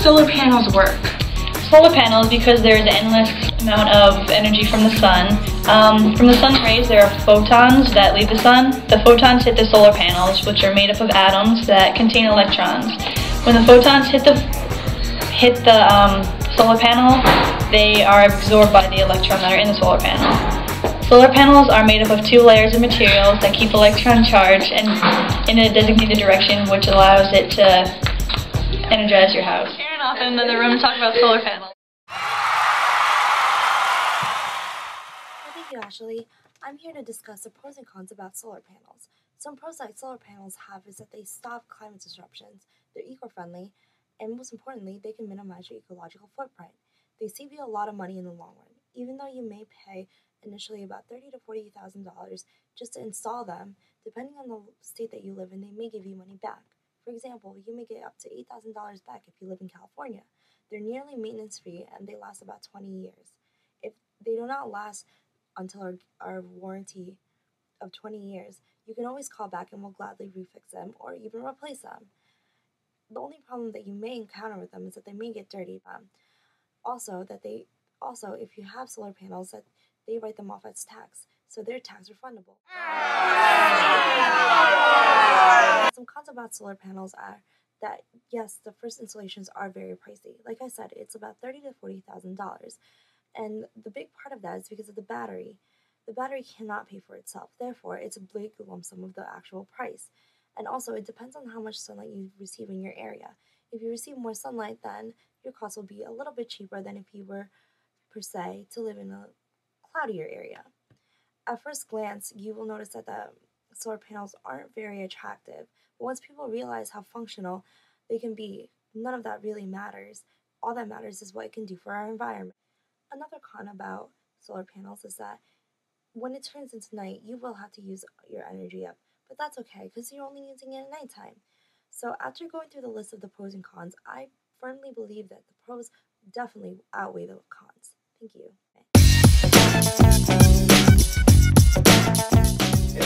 solar panels work? Solar panels, because there's an endless amount of energy from the sun. From the sun's rays, there are photons that leave the sun. The photons hit the solar panels, which are made up of atoms that contain electrons. When the photons hit the solar panel, they are absorbed by the electrons that are in the solar panel. Solar panels are made up of 2 layers of materials that keep electron charged and in a designated direction, which allows it to energize your house. Aaron off in another room to talk about solar panels. Thank you, Ashley. I'm here to discuss the pros and cons about solar panels. Some pros that solar panels have is that they stop climate disruptions, they're eco-friendly, and most importantly, they can minimize your ecological footprint. They save you a lot of money in the long run. Even though you may pay initially about $30,000 to $40,000 just to install them, depending on the state that you live in, they may give you money back. For example, you may get up to $8,000 back if you live in California. They're nearly maintenance-free and they last about 20 years. If they do not last until our warranty of 20 years, you can always call back and we'll gladly refix them or even replace them. The only problem that you may encounter with them is that they may get dirty. Also, if you have solar panels, that they write them off as tax, so they're tax refundable. Some cons about solar panels are that, yes, the first installations are very pricey. Like I said, it's about $30,000 to $40,000. And the big part of that is because of the battery. The battery cannot pay for itself. Therefore, it's a big lump sum of the actual price. And also, it depends on how much sunlight you receive in your area. If you receive more sunlight, then your cost will be a little bit cheaper than if you were, per se, to live in a cloudier area. At first glance, you will notice that the solar panels aren't very attractive. But once people realize how functional they can be, none of that really matters. All that matters is what it can do for our environment. Another con about solar panels is that when it turns into night, you will have to use your energy up. But that's okay, because you're only using it at nighttime. So after going through the list of the pros and cons, I firmly believe that the pros definitely outweigh the cons. Thank you.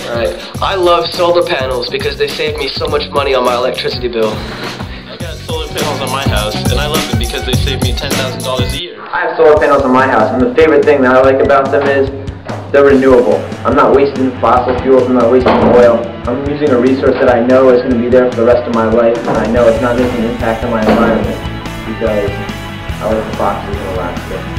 Right. I love solar panels because they save me so much money on my electricity bill. I got solar panels on my house, and I love them because they save me $10,000 a year. I have solar panels on my house, and the favorite thing that I like about them is they're renewable. I'm not wasting fossil fuels, I'm not wasting oil. I'm using a resource that I know is going to be there for the rest of my life, and I know it's not making an impact on my environment because I like the boxes in Alaska.